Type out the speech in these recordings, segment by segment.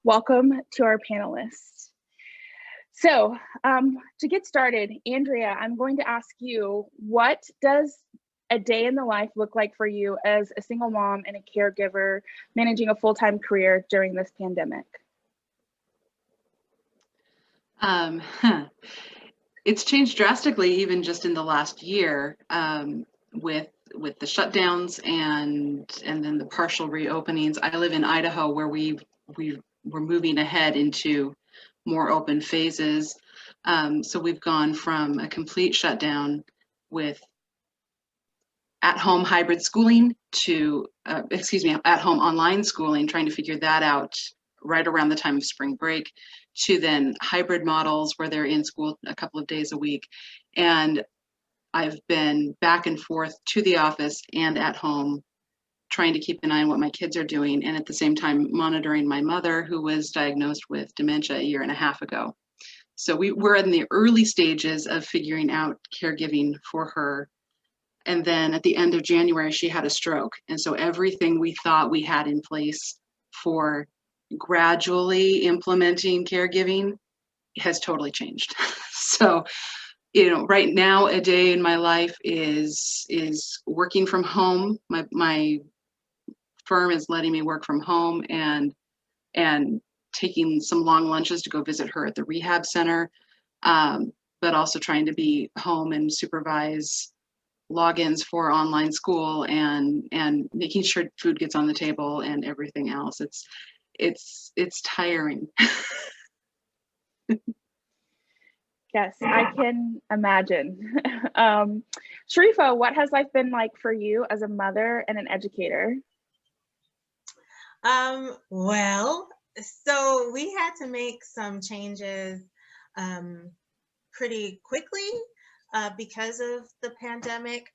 Welcome to our panelists. So, to get started, Andrea, I'm going to ask you, what does a day in the life look like for you as a single mom and a caregiver managing a full-time career during this pandemic? Um, it's changed drastically, even just in the last year, with the shutdowns and then the partial reopenings. I live in Idaho, where we're moving ahead into more open phases. So we've gone from a complete shutdown with at-home hybrid schooling to, at-home online schooling, trying to figure that out right around the time of spring break, to then hybrid models where they're in school a couple of days a week. And I've been back and forth to the office and at home, trying to keep an eye on what my kids are doing, and at the same time monitoring my mother, who was diagnosed with dementia a year and a half ago. So we're in the early stages of figuring out caregiving for her. And then at the end of January, she had a stroke. And so everything we thought we had in place for gradually implementing caregiving has totally changed. So, right now, a day in my life is working from home. My firm is letting me work from home, and taking some long lunches to go visit her at the rehab center, but also trying to be home and supervise logins for online school, and making sure food gets on the table and everything else. It's tiring. Yes, I can imagine. Sharifa, what has life been like for you as a mother and an educator? Well, so we had to make some changes pretty quickly because of the pandemic.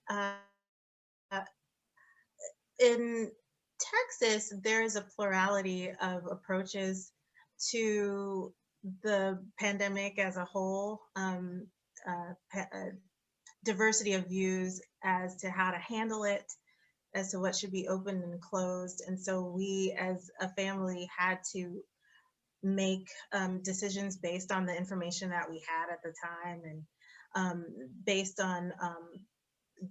In Texas, there is a plurality of approaches to the pandemic as a whole, diversity of views as to how to handle it, as to what should be open and closed. And so we as a family had to make decisions based on the information that we had at the time, and based on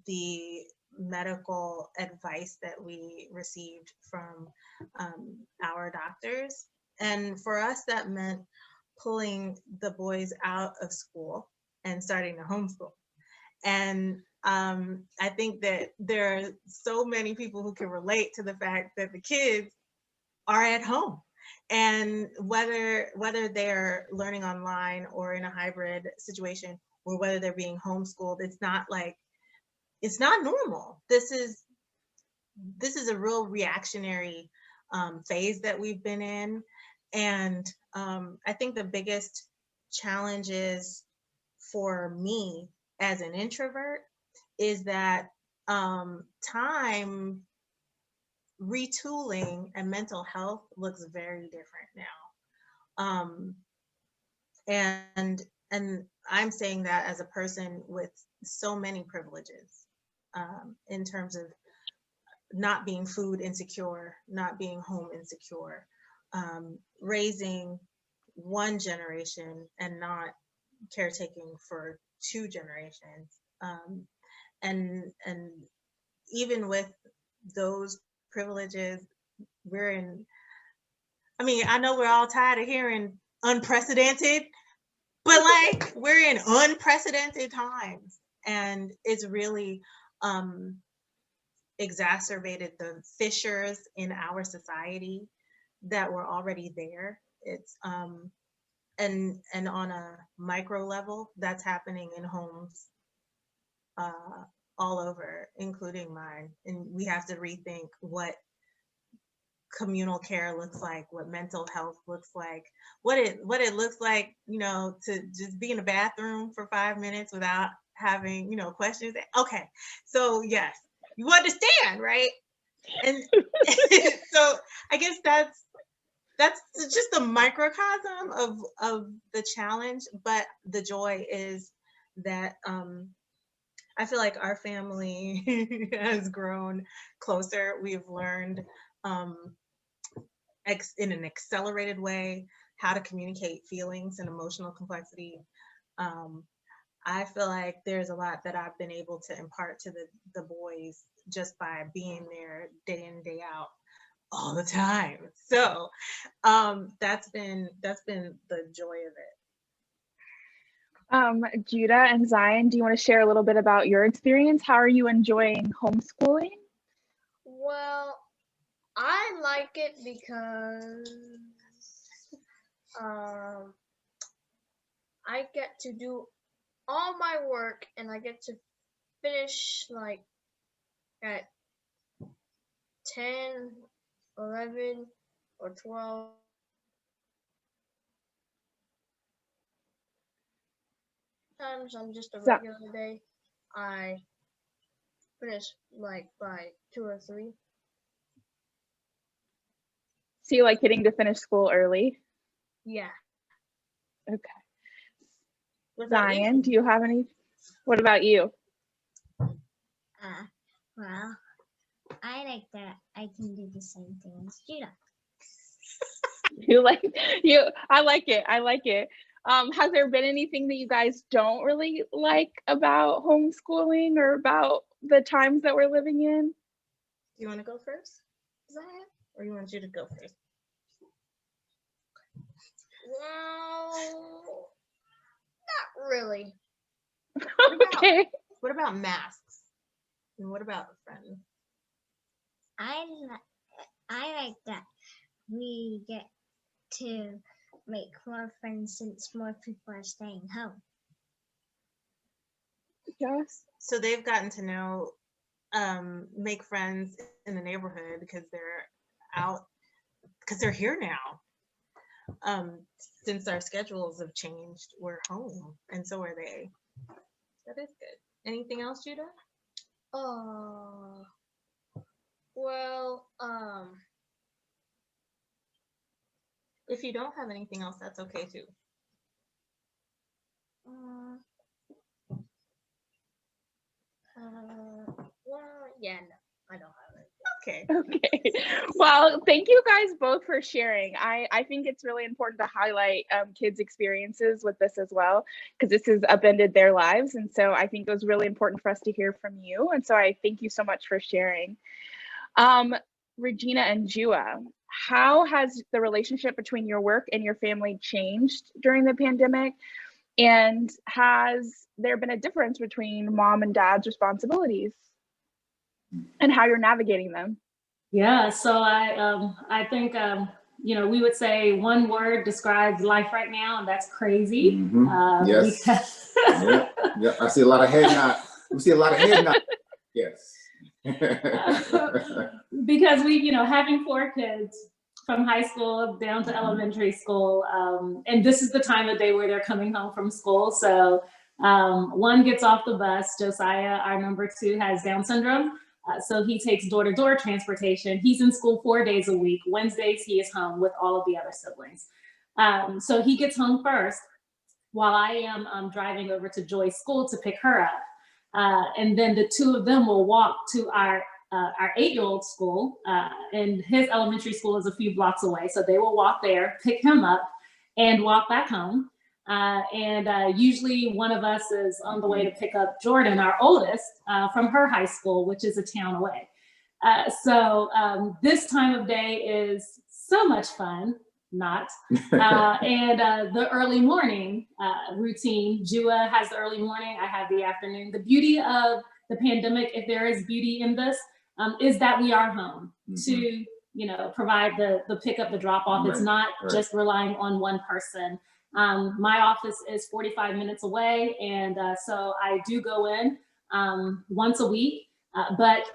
the medical advice that we received from our doctors. And for us, that meant pulling the boys out of school and starting to homeschool. And I think that there are so many people who can relate to the fact that the kids are at home, and whether they're learning online or in a hybrid situation, or whether they're being homeschooled, it's not normal. This is a real reactionary phase that we've been in. And I think the biggest challenges for me as an introvert is that time retooling and mental health looks very different now. And I'm saying that as a person with so many privileges, in terms of not being food insecure, not being home insecure, raising one generation and not caretaking for two generations. And even with those privileges, we're in, I mean, I know we're all tired of hearing unprecedented, but like we're in unprecedented times, and it's really exacerbated the fissures in our society that were already there. It's and on a micro level, that's happening in homes all over, including mine. And we have to rethink what communal care looks like, what mental health looks like, what it looks like, to just be in a bathroom for 5 minutes without having, questions. Okay, so yes, you understand, right? And so I guess that's just a microcosm of the challenge, but the joy is that I feel like our family has grown closer. We've learned in an accelerated way, how to communicate feelings and emotional complexity. I feel like there's a lot that I've been able to impart to the boys just by being there day in, day out, all the time. So that's been the joy of it. Judah and Zion, do you want to share a little bit about your experience? How are you enjoying homeschooling? Well, I like it because I get to do all my work and I get to finish like at 10, 11, or 12. Times on just a regular day, I finish like by 2 or 3. So you like getting to finish school early? Yeah. Okay. Zion, do you have any? What about you? Well, I like that I can do the same thing as Judah. I like it. I like it. Has there been anything that you guys don't really like about homeschooling or about the times that we're living in? you want to go first, Zion, or you want you to go first? Well, not really. Okay. What about masks? And what about friends? I like that we get to make more friends since more people are staying home. Yes. So they've gotten to know, make friends in the neighborhood because they're out, because they're here now. Since our schedules have changed, we're home, and so are they. That is good. Anything else, Judah? Well, If you don't have anything else, that's okay too. well, yeah, no, I don't have it. Okay. Okay. Well, thank you guys both for sharing. I think it's really important to highlight kids' experiences with this as well, because this has upended their lives. And so I think it was really important for us to hear from you. And so I thank you so much for sharing. Regina and Jua, how has the relationship between your work and your family changed during the pandemic? And has there been a difference between mom and dad's responsibilities and how you're navigating them? Yeah, so I think we would say one word describes life right now, and that's crazy. Yes. Yeah. I see a lot of head nod. We see a lot of head nod. Yes. Because having 4 kids from high school down to elementary school, and this is the time of day where they're coming home from school. So one gets off the bus. Josiah, our number 2, has Down syndrome. So he takes door-to-door transportation. He's in school 4 days a week. Wednesdays, he is home with all of the other siblings. So he gets home first while I am driving over to Joy's school to pick her up. And then the 2 of them will walk to our 8-year-old school, and his elementary school is a few blocks away. So they will walk there, pick him up, and walk back home. Usually one of us is on the way to pick up Jordan, our oldest, from her high school, which is a town away. So this time of day is so much fun, not. The early morning routine, Jua has the early morning, I have the afternoon. The beauty of the pandemic, if there is beauty in this, is that we are home to provide the pickup, the drop off. It's not just relying on one person. My office is 45 minutes away, and so I do go in once a week. But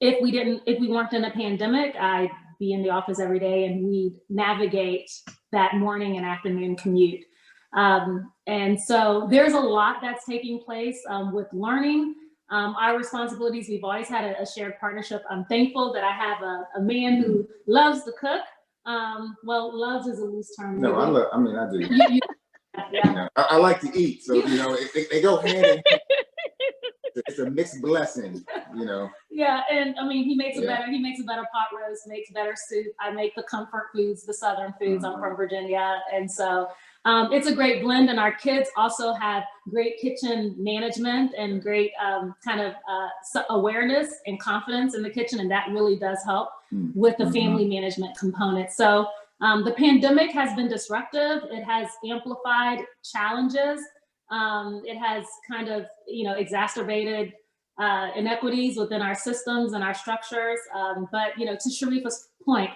if we weren't in a pandemic, I'd be in the office every day, and we'd navigate that morning and afternoon commute. And so there's a lot that's taking place with learning. Our responsibilities, we've always had a shared partnership. I'm thankful that I have a man who loves to cook. Well, loves is a loose term. No, I do. Yeah. I like to eat, so they go hand in hand. It's a mixed blessing, Yeah, and I mean, he makes a better pot roast, makes better soup. I make the comfort foods, the Southern foods. I'm from Virginia. And so it's a great blend. And our kids also have great kitchen management and great awareness and confidence in the kitchen. And that really does help with the family management component. So the pandemic has been disruptive. It has amplified challenges. It has kind of, exacerbated inequities within our systems and our structures. But, to Sharifa's point,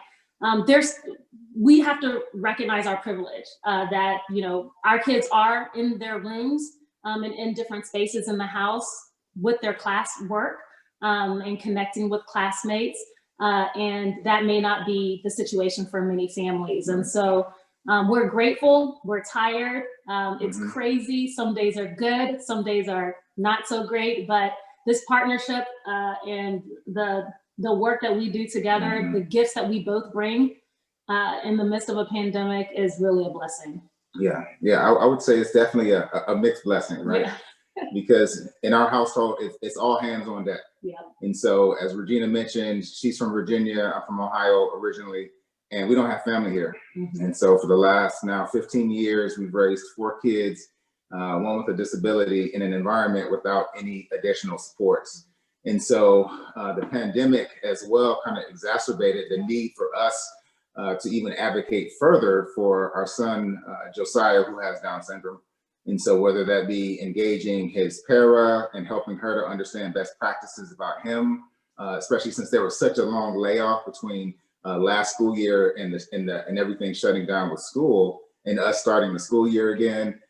we have to recognize our privilege that, our kids are in their rooms and in different spaces in the house with their class work and connecting with classmates. And that may not be the situation for many families. And so we're grateful, we're tired, it's crazy. Some days are good, some days are not so great, but this partnership and the work that we do together, the gifts that we both bring in the midst of a pandemic is really a blessing. Yeah, I would say it's definitely a mixed blessing, right? Yeah. Because in our household, it's all hands on deck. Yeah. And so, as Regina mentioned, she's from Virginia, I'm from Ohio originally, and we don't have family here. And so for the last now 15 years, we've raised 4 kids, one with a disability, in an environment without any additional supports. And so the pandemic as well kind of exacerbated the need for us to even advocate further for our son, Josiah, who has Down syndrome. And so whether that be engaging his para and helping her to understand best practices about him, especially since there was such a long layoff between last school year and everything shutting down with school and us starting the school year again,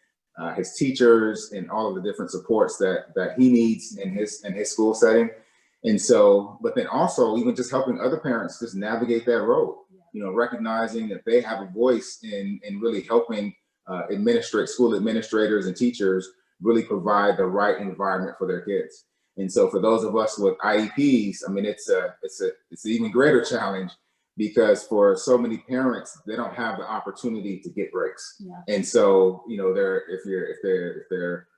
his teachers and all of the different supports that he needs in his school setting. And so, but then also even just helping other parents just navigate that road, recognizing that they have a voice in really helping school administrators and teachers really provide the right environment for their kids. And so for those of us with IEPs, I mean, it's an even greater challenge, because for so many parents, they don't have the opportunity to get breaks. Yeah. And so, if their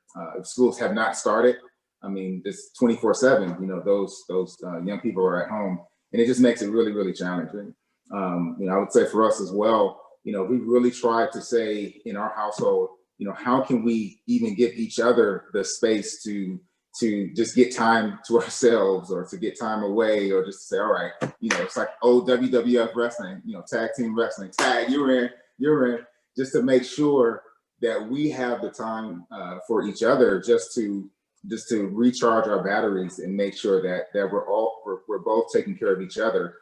schools have not started, I mean, it's 24/7, those young people are at home, and it just makes it really, really challenging. I would say for us as well, we really try to say in our household, how can we even give each other the space to just get time to ourselves, or to get time away, or just to say, all right, it's like old WWF wrestling, tag team wrestling, tag, you're in, just to make sure that we have the time for each other, just to recharge our batteries and make sure that we're both taking care of each other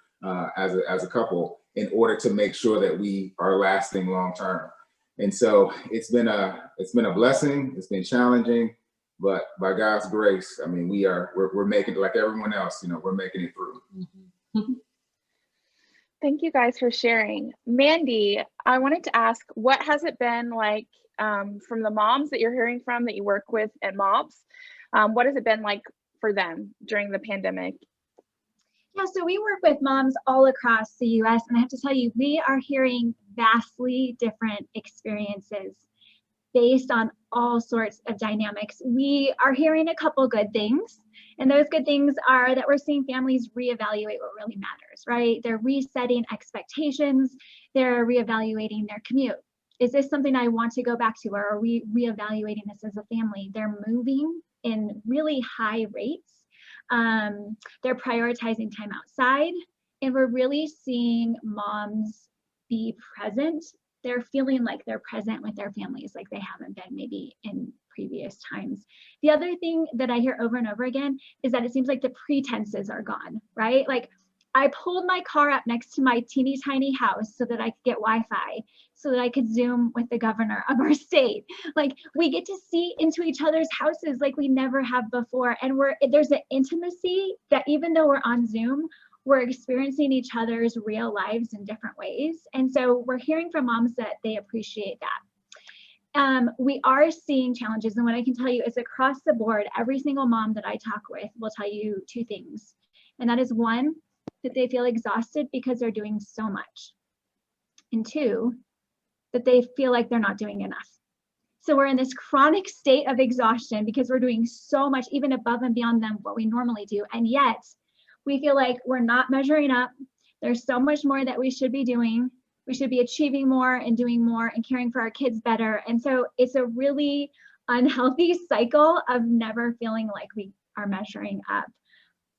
as a couple, in order to make sure that we are lasting long term. And so it's been a blessing. It's been challenging, but by God's grace, I mean, we're making it, like everyone else, we're making it through. Thank you guys for sharing. Mandy, I wanted to ask, what has it been like from the moms that you're hearing from that you work with at MOPS? What has it been like for them during the pandemic? Yeah, so we work with moms all across the US, and I have to tell you, we are hearing vastly different experiences based on all sorts of dynamics. We are hearing a couple good things, and those good things are that we're seeing families reevaluate what really matters, right? They're resetting expectations, they're reevaluating their commute. Is this something I want to go back to, or are we reevaluating this as a family? They're moving in really high rates. They're prioritizing time outside, and we're really seeing moms be present. They're feeling like they're present with their families, like they haven't been maybe in previous times. The other thing that I hear over and over again is that it seems like the pretenses are gone, right? Like, I pulled my car up next to my teeny tiny house so that I could get Wi-Fi, so that I could Zoom with the governor of our state. Like, we get to see into each other's houses like we never have before. And there's an intimacy that even though we're on Zoom, we're experiencing each other's real lives in different ways. And so we're hearing from moms that they appreciate that. We are seeing challenges. And what I can tell you is, across the board, every single mom that I talk with will tell you 2 things. And that is, 1, that they feel exhausted because they're doing so much. And 2, that they feel like they're not doing enough. So we're in this chronic state of exhaustion because we're doing so much, even above and beyond what we normally do. And yet we feel like we're not measuring up. There's so much more that we should be doing. We should be achieving more and doing more and caring for our kids better. And so it's a really unhealthy cycle of never feeling like we are measuring up.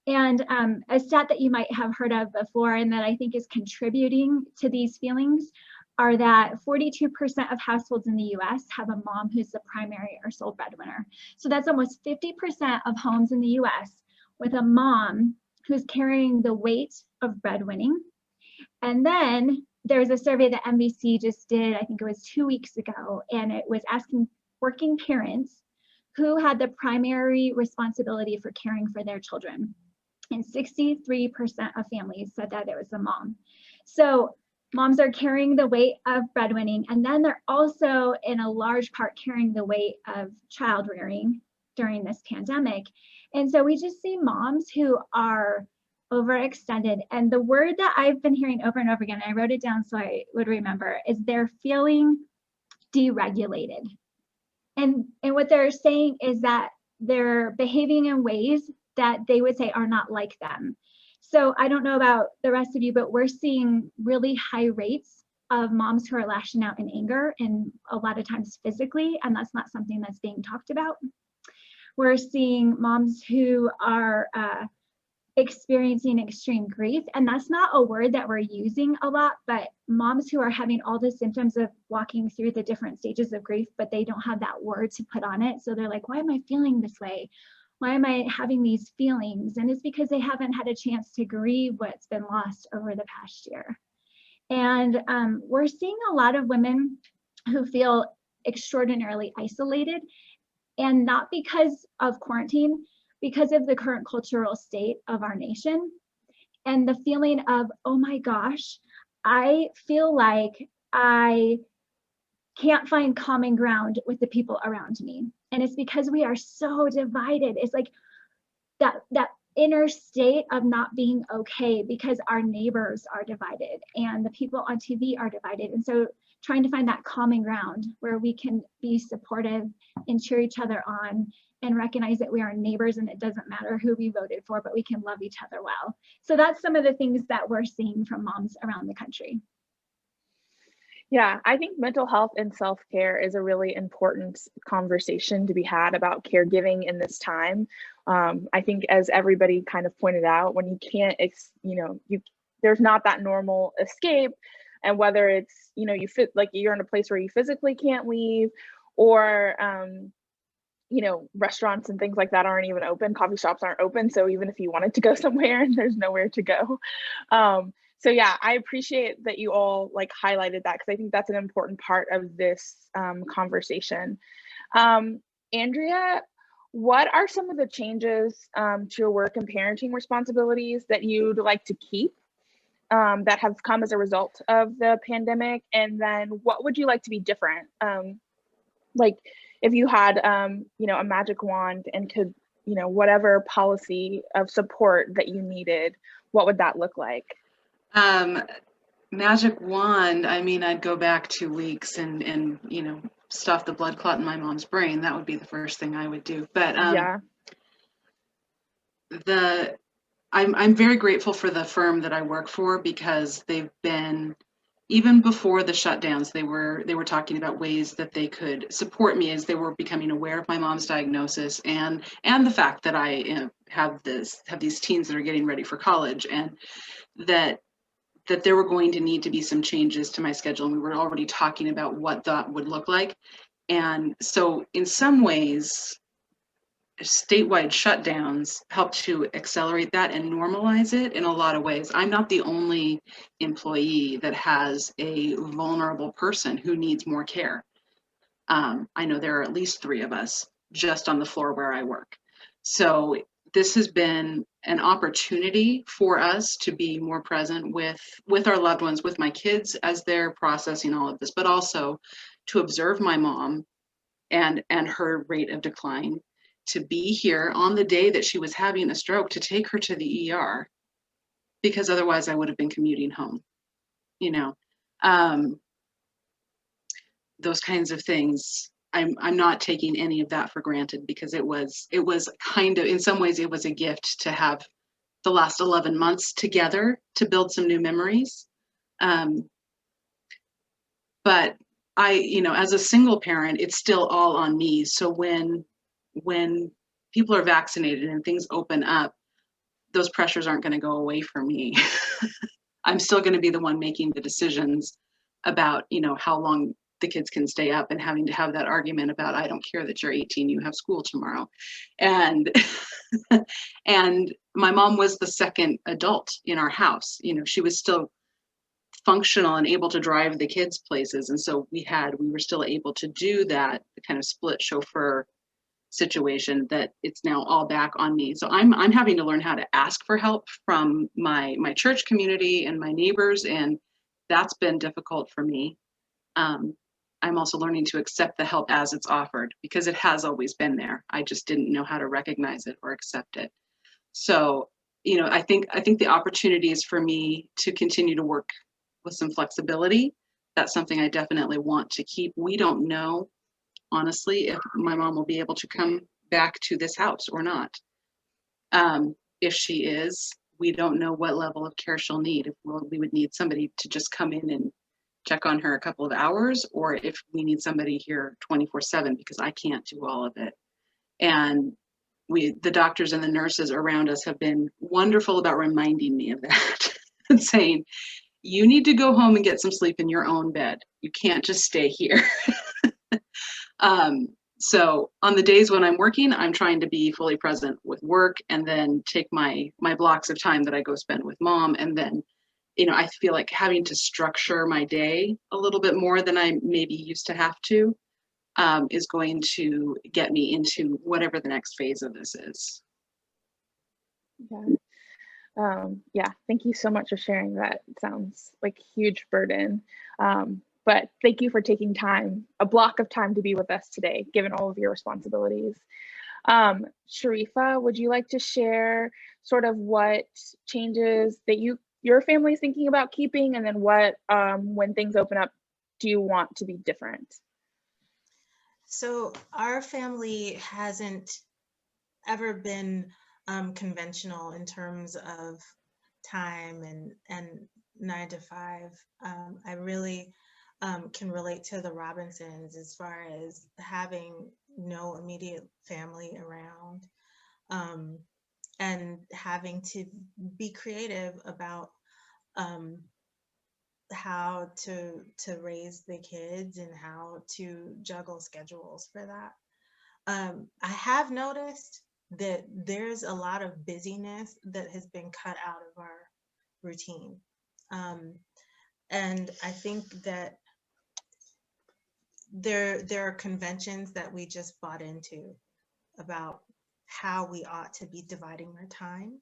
And a stat that you might have heard of before and that I think is contributing to these feelings are that 42% of households in the US have a mom who's the primary or sole breadwinner. So that's almost 50% of homes in the US with a mom who's carrying the weight of breadwinning. And then there's a survey that NBC just did, I think it was 2 weeks ago, and it was asking working parents who had the primary responsibility for caring for their children. And 63% of families said that it was the mom. So moms are carrying the weight of breadwinning, and then they're also in a large part carrying the weight of child rearing during this pandemic. And so we just see moms who are overextended. And the word that I've been hearing over and over again, I wrote it down so I would remember, is they're feeling deregulated. And what they're saying is that they're behaving in ways that they would say are not like them. So I don't know about the rest of you, but we're seeing really high rates of moms who are lashing out in anger, and a lot of times physically, and that's not something that's being talked about. We're seeing moms who are experiencing extreme grief, and that's not a word that we're using a lot, but moms who are having all the symptoms of walking through the different stages of grief, but they don't have that word to put on it. So they're like, why am I feeling this way? Why am I having these feelings? And it's because they haven't had a chance to grieve what's been lost over the past year. And we're seeing a lot of women who feel extraordinarily isolated, and not because of quarantine, because of the current cultural state of our nation and the feeling of, oh my gosh, I feel like I can't find common ground with the people around me. And it's because we are so divided. It's like that inner state of not being okay because our neighbors are divided and the people on TV are divided. And so trying to find that common ground where we can be supportive and cheer each other on and recognize that we are neighbors and it doesn't matter who we voted for, but we can love each other well. So that's some of the things that we're seeing from moms around the country. Yeah, I think mental health and self-care is a really important conversation to be had about caregiving in this time. I think, as everybody kind of pointed out, when you can't, there's not that normal escape, and whether it's, you fit like you're in a place where you physically can't leave, or restaurants and things like that aren't even open, coffee shops aren't open. So even if you wanted to go somewhere, there's nowhere to go. So yeah, I appreciate that you all highlighted that, because I think that's an important part of this conversation. Andrea, what are some of the changes to your work and parenting responsibilities that you'd like to keep that have come as a result of the pandemic? And then what would you like to be different? If you had, a magic wand and could, whatever policy of support that you needed, what would that look like? Magic wand, I mean, I'd go back 2 weeks and stuff the blood clot in my mom's brain. That would be the first thing I would do. But yeah. I'm very grateful for the firm that I work for, because they've been, even before the shutdowns, they were talking about ways that they could support me as they were becoming aware of my mom's diagnosis and the fact that I have these teens that are getting ready for college, and that there were going to need to be some changes to my schedule. And we were already talking about what that would look like. And so in some ways, statewide shutdowns helped to accelerate that and normalize it in a lot of ways. I'm not the only employee that has a vulnerable person who needs more care. I know there are at least 3 of us just on the floor where I work. So this has been an opportunity for us to be more present with our loved ones, with my kids as they're processing all of this, but also to observe my mom and her rate of decline, to be here on the day that she was having a stroke, to take her to the ER, because otherwise I would have been commuting home, those kinds of things. I'm not taking any of that for granted, because it was kind of, in some ways, it was a gift to have the last 11 months together to build some new memories. But as a single parent, it's still all on me. So when people are vaccinated and things open up, those pressures aren't going to go away for me. I'm still going to be the one making the decisions about, how long the kids can stay up, and having to have that argument about, I don't care that you're 18, you have school tomorrow. And and my mom was the second adult in our house. She was still functional and able to drive the kids places. And so we were still able to do that kind of split chauffeur situation, that it's now all back on me. So I'm having to learn how to ask for help from my church community and my neighbors, and that's been difficult for me. I'm also learning to accept the help as it's offered, because it has always been there. I just didn't know how to recognize it or accept it. So, I think the opportunity is for me to continue to work with some flexibility. That's something I definitely want to keep. We don't know, honestly, if my mom will be able to come back to this house or not. If she is, we don't know what level of care she'll need. If we would need somebody to just come in and check on her a couple of hours, or if we need somebody here 24/7, because I can't do all of it. And the doctors and the nurses around us have been wonderful about reminding me of that and saying, you need to go home and get some sleep in your own bed. You can't just stay here. So on the days when I'm working, I'm trying to be fully present with work, and then take my blocks of time that I go spend with mom. And then, I feel like having to structure my day a little bit more than I maybe used to have to, is going to get me into whatever the next phase of this is. Yeah, thank you so much for sharing that. It sounds like a huge burden. But thank you for taking a block of time to be with us today, given all of your responsibilities. Sharifa, would you like to share sort of what changes that your family is thinking about keeping, and then what, when things open up, do you want to be different? So our family hasn't ever been conventional in terms of time and 9 to 5. I really can relate to the Robinsons as far as having no immediate family around, and having to be creative about how to raise the kids and how to juggle schedules for that. I have noticed that there's a lot of busyness that has been cut out of our routine. And I think that there are conventions that we just bought into about how we ought to be dividing our time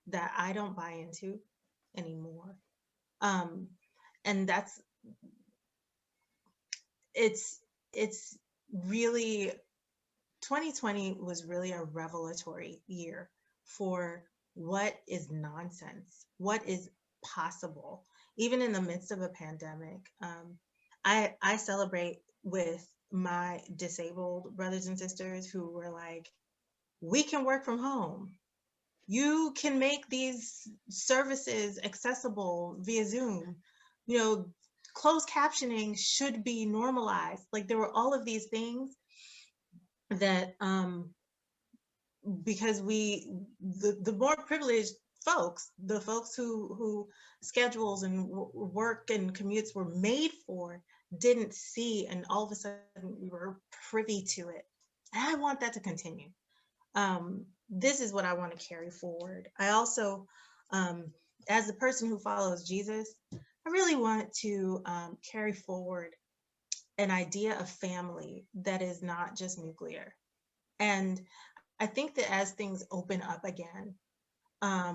that I don't buy into anymore. And it's really, 2020 was really a revelatory year for what is nonsense, what is possible, even in the midst of a pandemic. I celebrate with my disabled brothers and sisters who were like, we can work from home. You can make these services accessible via Zoom. Closed captioning should be normalized. Like, there were all of these things that because the more privileged folks, the folks who schedules and work and commutes were made for, didn't see, and all of a sudden we were privy to it. And I want that to continue. This is what I want to carry forward. I also, as a person who follows Jesus, I really want to carry forward an idea of family that is not just nuclear. And I think that as things open up again, I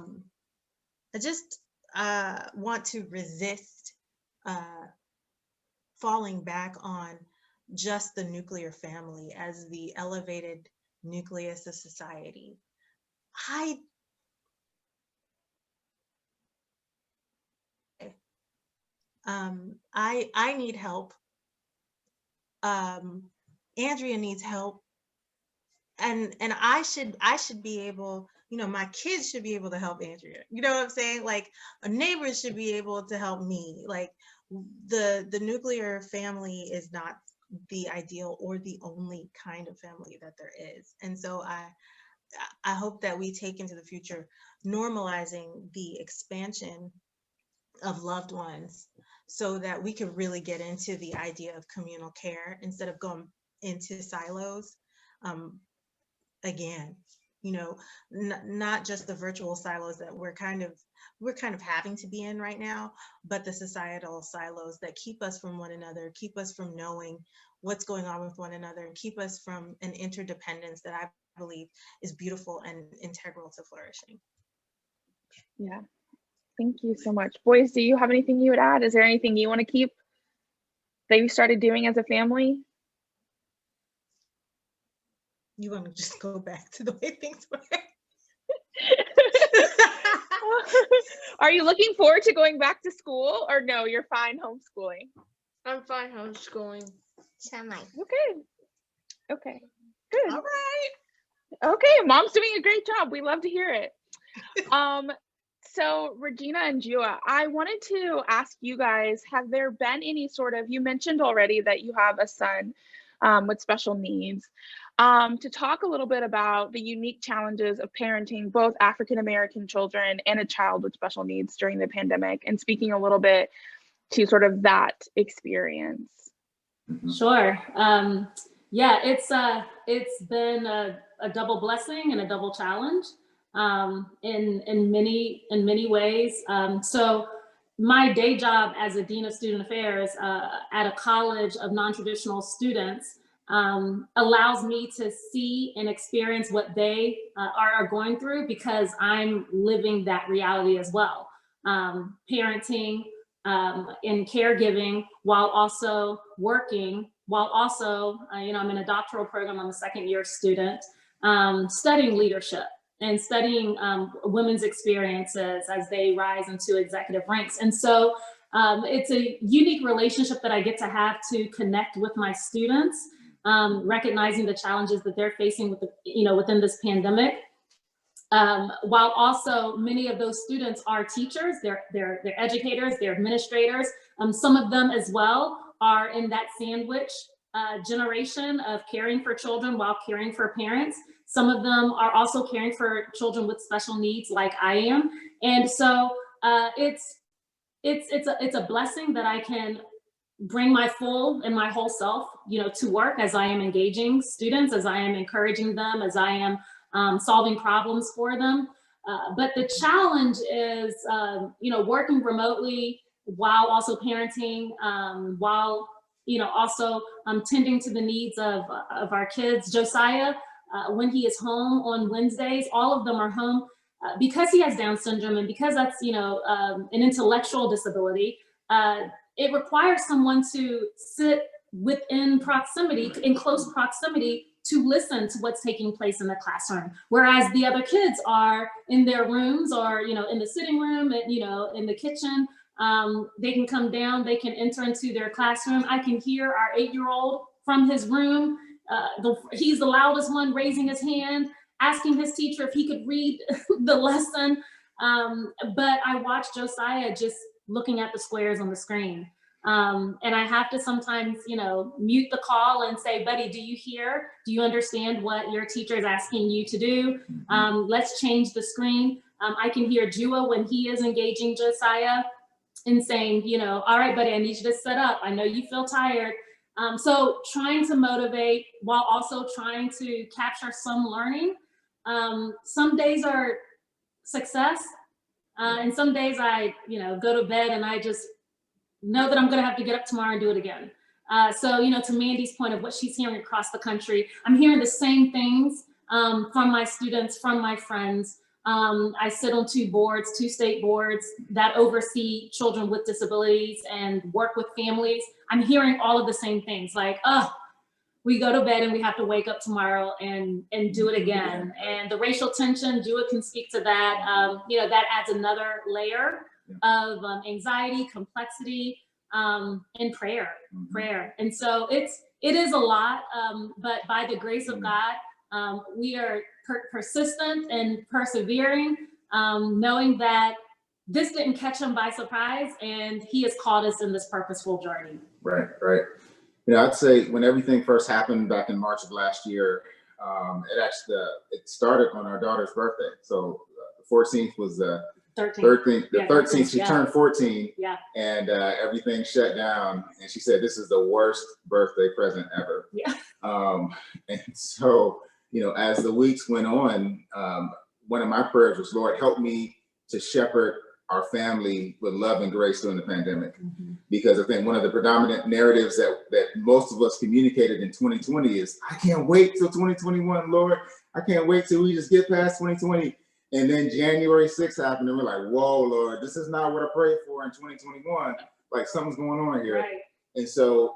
just want to resist falling back on just the nuclear family as the elevated nucleus of society. I need help. Andrea needs help, and I should be able you know, my kids should be able to help Andrea. You know what I'm saying? Like, a neighbor should be able to help me. Like, the nuclear family is not the ideal or the only kind of family that there is. And so I hope that we take into the future normalizing the expansion of loved ones so that we could really get into the idea of communal care instead of going into silos again. You know, not just the virtual silos that we're kind of having to be in right now, but the societal silos that keep us from one another, keep us from knowing what's going on with one another, and keep us from an interdependence that I believe is beautiful and integral to flourishing. Yeah, thank you so much. Boys, do you have anything you would add? Is there anything you want to keep that you started doing as a family? You want to just go back to the way things were? Are you looking forward to going back to school, or no, you're fine homeschooling? I'm fine homeschooling. Semi. Okay, good. All right. Okay, Mom's doing a great job. We love to hear it. So Regina and Jua, I wanted to ask you guys, have there been any sort of, you mentioned already that you have a son with special needs, to talk a little bit about the unique challenges of parenting both African-American children and a child with special needs during the pandemic, and speaking a little bit to sort of that experience. Sure. Yeah, it's been a double blessing and a double challenge in many ways. So my day job as a Dean of Student Affairs at a college of non-traditional students allows me to see and experience what they are going through, because I'm living that reality as well. Parenting in caregiving while also working, while also, you know, I'm in a doctoral program, I'm a second-year student, studying leadership and studying women's experiences as they rise into executive ranks. And so it's a unique relationship that I get to have to connect with my students, recognizing the challenges that they're facing with, within this pandemic. While also many of those students are teachers, they're educators, they're administrators. Some of them as well are in that sandwich generation of caring for children while caring for parents. Some of them are also caring for children with special needs like I am. And so it's a blessing that I can bring my full and my whole self, to work as I am engaging students, as I am encouraging them, as I am solving problems for them. But the challenge is, working remotely while also parenting, while, also tending to the needs of our kids. Josiah, when he is home on Wednesdays, all of them are home because he has Down syndrome, and because that's, an intellectual disability. It requires someone to sit within proximity, in close proximity, to listen to what's taking place in the classroom. Whereas the other kids are in their rooms, or, in the sitting room, and, in the kitchen. They can come down, they can enter into their classroom. I can hear our 8-year-old from his room. He's the loudest one, raising his hand, asking his teacher if he could read the lesson. But I watch Josiah just looking at the squares on the screen. And I have to sometimes, mute the call and say, buddy, do you hear? Do you understand what your teacher is asking you to do? Let's change the screen. I can hear Jua when he is engaging Josiah and saying, all right, buddy, I need you to sit up. I know you feel tired. So trying to motivate while also trying to capture some learning. Some days are success. And some days I, go to bed and I just know that I'm going to have to get up tomorrow and do it again. So, to Mandy's point of what she's hearing across the country, I'm hearing the same things from my students, from my friends. I sit on 2 state boards that oversee children with disabilities and work with families. I'm hearing all of the same things, like, oh, we go to bed and we have to wake up tomorrow and do it again. And the racial tension, Jua can speak to that. That adds another layer of anxiety, complexity, and prayer. And so it is a lot, but by the grace of God, We are persistent and persevering, knowing that this didn't catch him by surprise, and he has called us in this purposeful journey. Right. I'd say when everything first happened back in March of last year, it started on our daughter's birthday. So the 14th was the 13th. She turned 14, and everything shut down. And she said, "This is the worst birthday present ever." Yeah. And so, as the weeks went on, one of my prayers was, "Lord, help me to shepherd our family with love and grace during the pandemic." Because I think one of the predominant narratives that most of us communicated in 2020 is, "I can't wait till 2021, Lord. I can't wait till we just get past 2020. And then January 6th happened, and we're like, "Whoa, Lord, this is not what I prayed for in 2021. Like, something's going on here." Right. And so,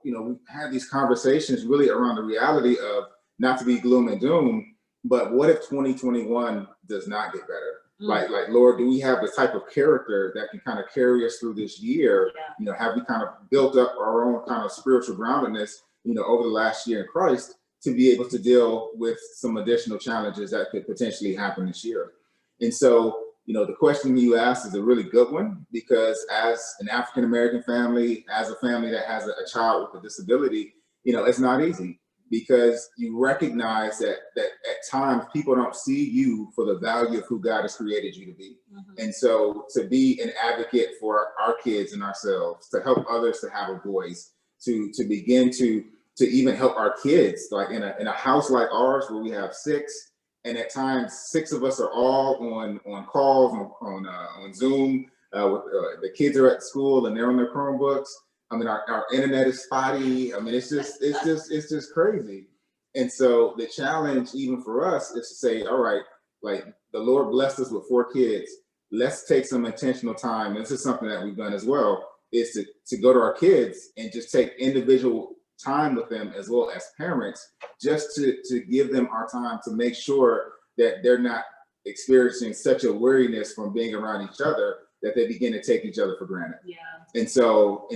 we've had these conversations really around the reality of, not to be gloom and doom, but what if 2021 does not get better? Like, Lord, do we have the type of character that can kind of carry us through this year? Have we kind of built up our own kind of spiritual groundedness, over the last year in Christ, to be able to deal with some additional challenges that could potentially happen this year? And so, the question you asked is a really good one, because as an African-American family, as a family that has a child with a disability, it's not easy, because you recognize that at times people don't see you for the value of who God has created you to be. And so to be an advocate for our kids and ourselves, to help others to have a voice, to begin to even help our kids, like in a house like ours where we have 6, and at times 6 of us are all on calls on Zoom. The kids are at school and they're on their Chromebooks. I mean, our internet is spotty. I mean, it's just crazy. And so the challenge, even for us, is to say, all right, like, the Lord blessed us with 4 kids. Let's take some intentional time. And this is something that we've done as well, is to go to our kids and just take individual time with them, as well as parents, just to give them our time, to make sure that they're not experiencing such a weariness from being around each other that they begin to take each other for granted. Yeah. And so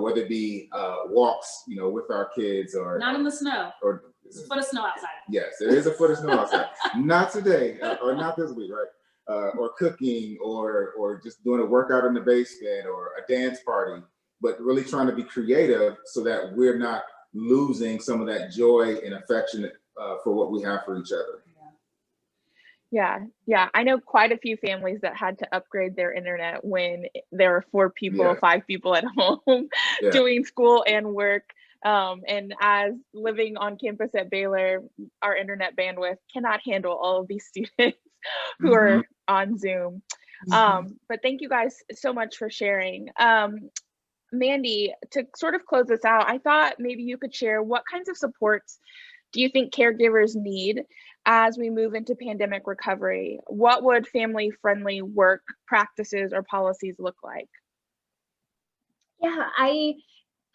whether it be walks, with our kids, or not in the snow, or there's a foot of snow outside. Yes, there is a foot of snow outside. Not today, or not this week, right? Or cooking, or just doing a workout in the basement, or a dance party, but really trying to be creative so that we're not losing some of that joy and affection for what we have for each other. Yeah. I know quite a few families that had to upgrade their internet when there were 4 people, 5 people at home doing school and work. And as living on campus at Baylor, our internet bandwidth cannot handle all of these students who are on Zoom. But thank you guys so much for sharing. Mandy, to sort of close this out, I thought maybe you could share what kinds of supports do you think caregivers need as we move into pandemic recovery? What would family-friendly work practices or policies look like? Yeah, I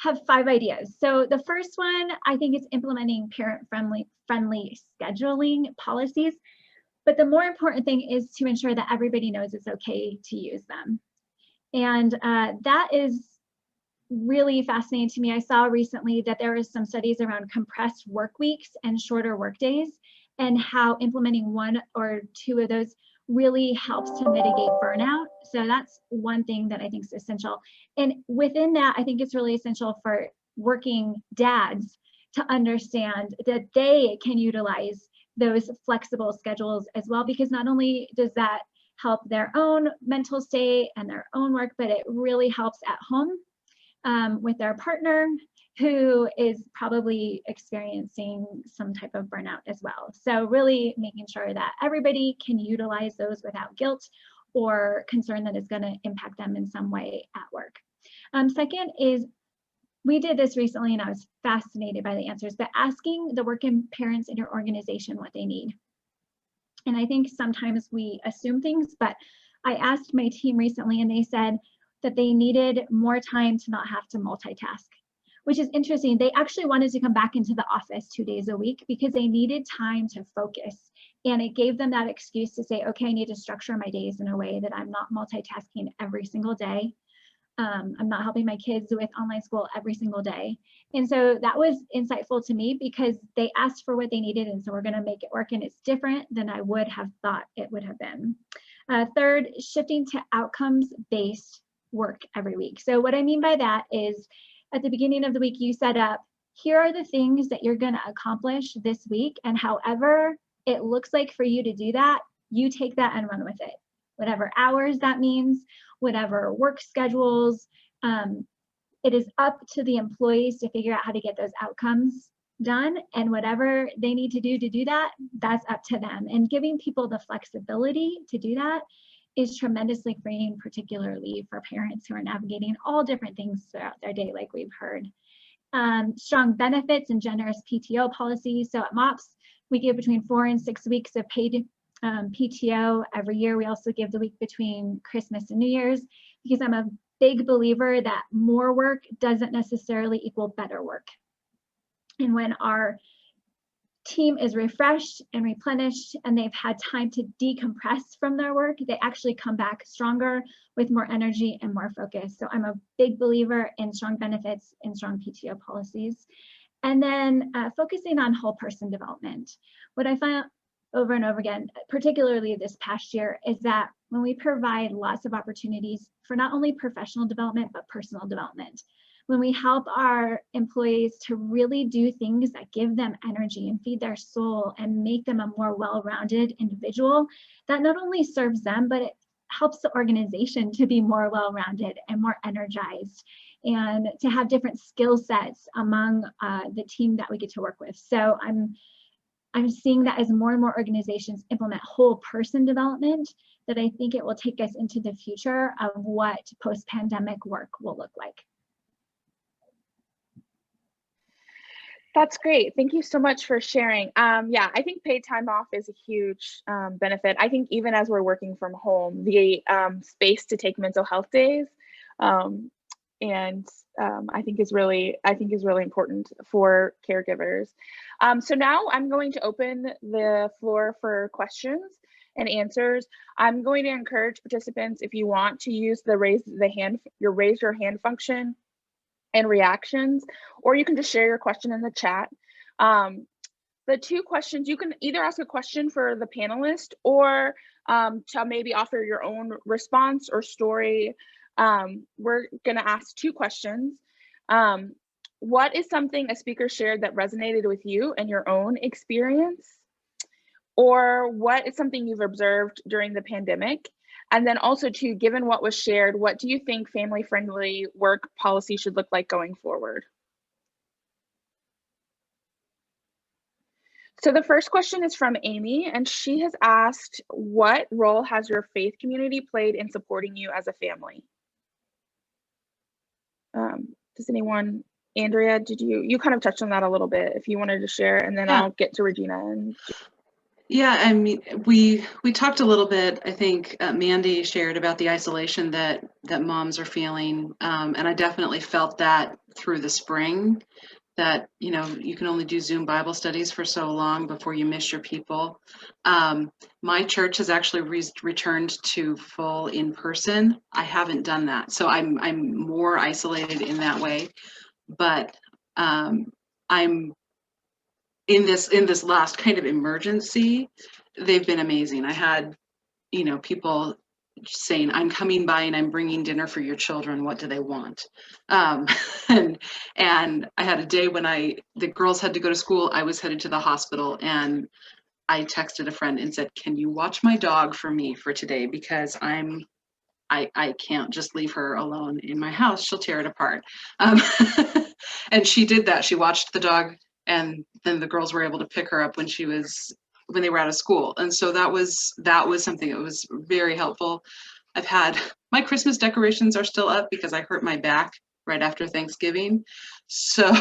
have 5 ideas. So the first one, I think, is implementing parent-friendly scheduling policies. But the more important thing is to ensure that everybody knows it's okay to use them. And that is really fascinating to me. I saw recently that there was some studies around compressed work weeks and shorter work days, and how implementing 1 or 2 of those really helps to mitigate burnout. So that's one thing that I think is essential. And within that, I think it's really essential for working dads to understand that they can utilize those flexible schedules as well, because not only does that help their own mental state and their own work, but it really helps at home with their partner, who is probably experiencing some type of burnout as well. So really making sure that everybody can utilize those without guilt or concern that it's going to impact them in some way at work. Second is, we did this recently and I was fascinated by the answers, but asking the working parents in your organization what they need. And I think sometimes we assume things, but I asked my team recently and they said that they needed more time to not have to multitask, which is interesting. They actually wanted to come back into the office 2 days a week because they needed time to focus. And it gave them that excuse to say, okay, I need to structure my days in a way that I'm not multitasking every single day. I'm not helping my kids with online school every single day. And so that was insightful to me because they asked for what they needed. And so we're going to make it work. And it's different than I would have thought it would have been. Third, shifting to outcomes-based work every week. So what I mean by that is at the beginning of the week, you set up, here are the things that you're going to accomplish this week. And however it looks like for you to do that, you take that and run with it. Whatever hours that means, whatever work schedules, it is up to the employees to figure out how to get those outcomes done, and whatever they need to do that, that's up to them. And giving people the flexibility to do that is tremendously freeing, particularly for parents who are navigating all different things throughout their day, like we've heard. Strong benefits and generous PTO policies. So at MOPS, we give between 4 and 6 weeks of paid PTO every year. We also give the week between Christmas and New Year's, because I'm a big believer that more work doesn't necessarily equal better work. And when our team is refreshed and replenished and they've had time to decompress from their work, they actually come back stronger with more energy and more focus. So I'm a big believer in strong benefits and strong PTO policies. And then focusing on whole person development. What I find over and over again, particularly this past year, is that when we provide lots of opportunities for not only professional development, but personal development, when we help our employees to really do things that give them energy and feed their soul and make them a more well-rounded individual, that not only serves them, but it helps the organization to be more well-rounded and more energized, and to have different skill sets among the team that we get to work with. So I'm seeing that as more and more organizations implement whole person development, that I think it will take us into the future of what post-pandemic work will look like. That's great. Thank you so much for sharing. Yeah, I think paid time off is a huge benefit. I think even as we're working from home, the space to take mental health days, I think is really important for caregivers. So now I'm going to open the floor for questions and answers. I'm going to encourage participants, if you want, to use the raise your hand function and reactions, or you can just share your question in the chat. The 2 questions, you can either ask a question for the panelist or to maybe offer your own response or story. We're gonna ask 2 questions. What is something a speaker shared that resonated with you and your own experience? Or what is something you've observed during the pandemic? And then also, too, given what was shared, what do you think family-friendly work policy should look like going forward? So the first question is from Amy, and she has asked, what role has your faith community played in supporting you as a family? Does anyone, Andrea, you kind of touched on that a little bit, if you wanted to share, and then I'll get to Regina. Yeah, I mean, we talked a little bit, I think Mandy shared about the isolation that moms are feeling, and I definitely felt that through the spring, that, you know, you can only do Zoom Bible studies for so long before you miss your people. My church has actually returned to full in person. I haven't done that, so I'm more isolated in that way, but I'm in this last kind of emergency, they've been amazing. I had, you know, people saying, I'm coming by and I'm bringing dinner for your children. What do they want? And I had a day when the girls had to go to school. I was headed to the hospital, and I texted a friend and said, can you watch my dog for me for today? Because I can't just leave her alone in my house. She'll tear it apart. And she did that. She watched the dog, and then the girls were able to pick her up when they were out of school. And so that was something that was very helpful. I've had, my Christmas decorations are still up because I hurt my back right after Thanksgiving. So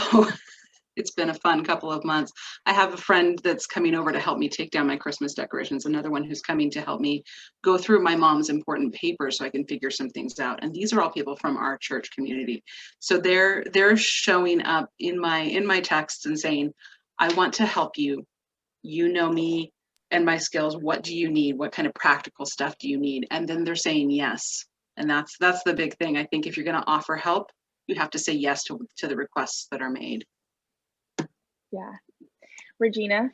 it's been a fun couple of months. I have a friend that's coming over to help me take down my Christmas decorations, another one who's coming to help me go through my mom's important papers so I can figure some things out. And these are all people from our church community. So they're showing up in my texts and saying, I want to help you. You know me and my skills. What do you need? What kind of practical stuff do you need? And then they're saying yes. And that's the big thing. I think if you're going to offer help, you have to say yes to the requests that are made. Yeah. Regina?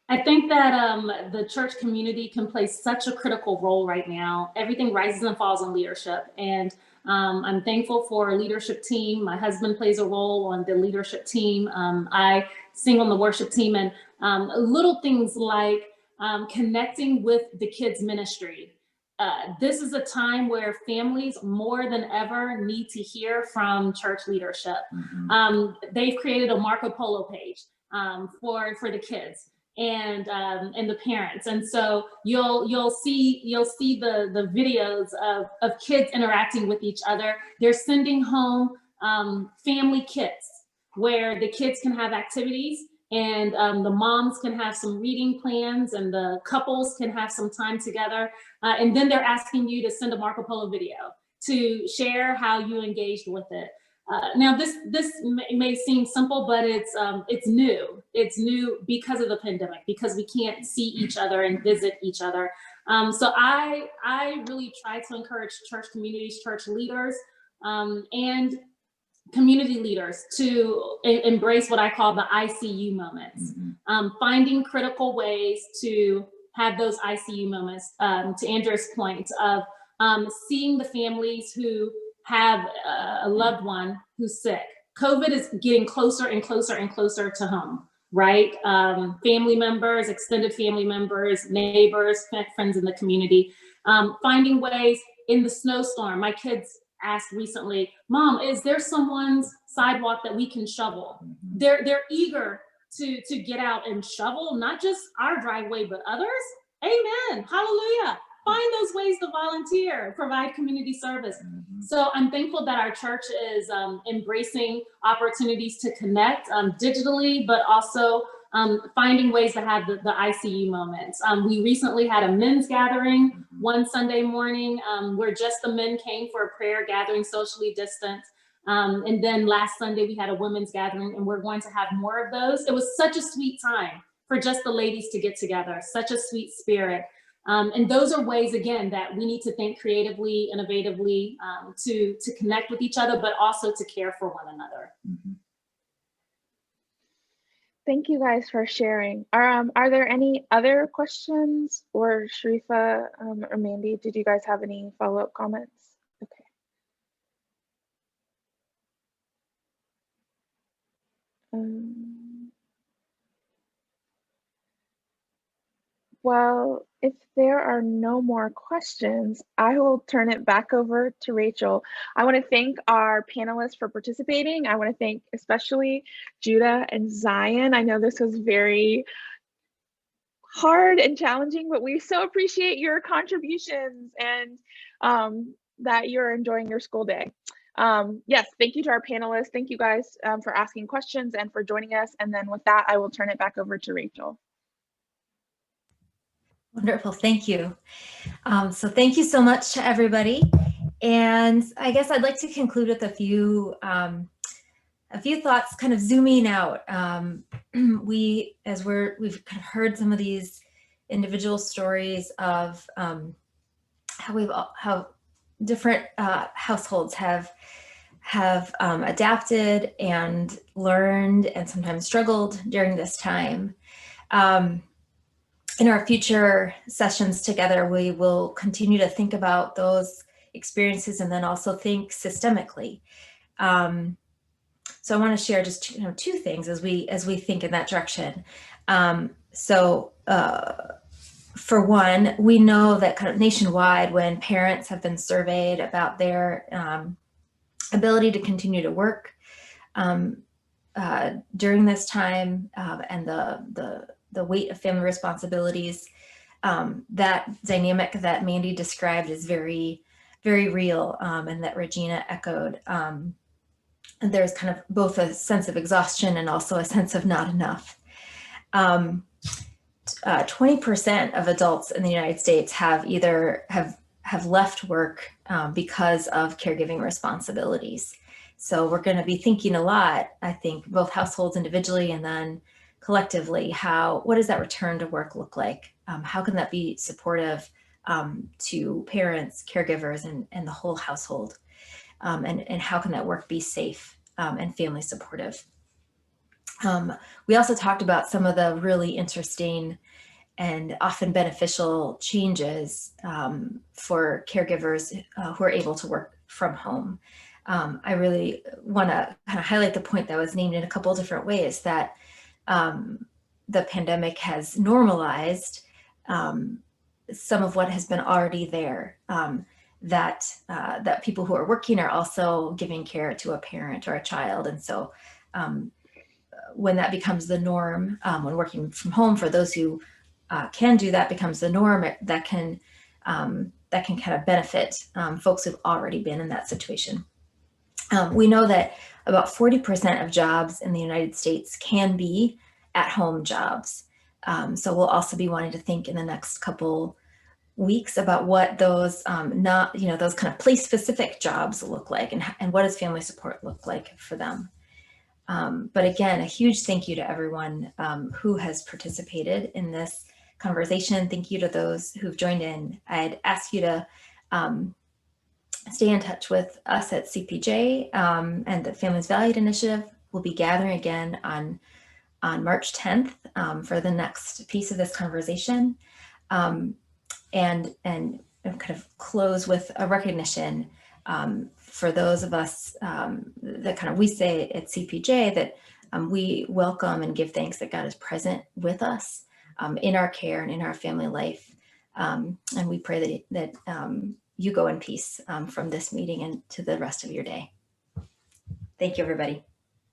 I think that the church community can play such a critical role right now. Everything rises and falls on leadership. And I'm thankful for a leadership team. My husband plays a role on the leadership team. I sing on the worship team, and little things like connecting with the kids ministry. This is a time where families more than ever need to hear from church leadership. They've created a Marco Polo page for the kids and the parents, and so you'll see the videos of kids interacting with each other. They're sending home family kits where the kids can have activities, and the moms can have some reading plans, and the couples can have some time together, and then they're asking you to send a Marco Polo video to share how you engaged with it. Now this may seem simple, but it's new. It's new because of the pandemic, because we can't see each other and visit each other. So I really try to encourage church communities, church leaders, and community leaders to embrace what I call the ICU moments, finding critical ways to have those ICU moments, to Andrea's point of seeing the families who have a loved one who's sick. COVID is getting closer and closer and closer to home, right? Family members, extended family members, neighbors, friends in the community, finding ways in the snowstorm. My kids asked recently, Mom, is there someone's sidewalk that we can shovel? They're eager to get out and shovel, not just our driveway, but others. Amen, hallelujah. Find those ways to volunteer, provide community service. So I'm thankful that our church is embracing opportunities to connect digitally, but also finding ways to have the ICU moments. We recently had a men's gathering one Sunday morning where just the men came for a prayer gathering, socially distant. And then last Sunday we had a women's gathering, and we're going to have more of those. It was such a sweet time for just the ladies to get together, such a sweet spirit. And those are ways, again, that we need to think creatively, innovatively, to connect with each other, but also to care for one another. Thank you guys for sharing. Are there any other questions, or Sharifa or Mandy, did you guys have any follow-up comments? Okay. Well, if there are no more questions, I will turn it back over to Rachel. I want to thank our panelists for participating. I want to thank especially Judah and Zion. I know this was very hard and challenging, but we so appreciate your contributions and that you're enjoying your school day. Yes, thank you to our panelists. Thank you guys for asking questions and for joining us. And then with that, I will turn it back over to Rachel. Wonderful, thank you. So thank you so much to everybody. And I guess I'd like to conclude with a few thoughts, kind of zooming out. We've kind of heard some of these individual stories of how different households have adapted and learned and sometimes struggled during this time. In our future sessions together, we will continue to think about those experiences and then also think systemically. So I want to share just two things as we think in that direction. For one, we know that kind of nationwide, when parents have been surveyed about their ability to continue to work during this time and the weight of family responsibilities, that dynamic that Mandy described is very, very real, and that Regina echoed. And there's kind of both a sense of exhaustion and also a sense of not enough. 20% of adults in the United States have either have left work because of caregiving responsibilities. So we're going to be thinking a lot, I think, both households individually and then collectively, what does that return to work look like? How can that be supportive to parents, caregivers, and the whole household. And how can that work be safe and family supportive? We also talked about some of the really interesting and often beneficial changes for caregivers who are able to work from home. I really want to kind of highlight the point that was named in a couple of different ways, that the pandemic has normalized some of what has been already there, that people who are working are also giving care to a parent or a child. And so when that becomes the norm, when working from home, for those who can do that, becomes the norm, that can kind of benefit folks who've already been in that situation. We know that about 40% of jobs in the United States can be at-home jobs. So we'll also be wanting to think in the next couple weeks about what those those kind of place-specific jobs look like, and what does family support look like for them. But again, a huge thank you to everyone who has participated in this conversation. Thank you to those who've joined in. I'd ask you to stay in touch with us at CPJ and the Families Valued Initiative. We'll be gathering again on March 10th for the next piece of this conversation. And kind of close with a recognition for those of us that kind of we say at CPJ that we welcome and give thanks that God is present with us in our care and in our family life. And we pray that you go in peace from this meeting and to the rest of your day. Thank you, everybody.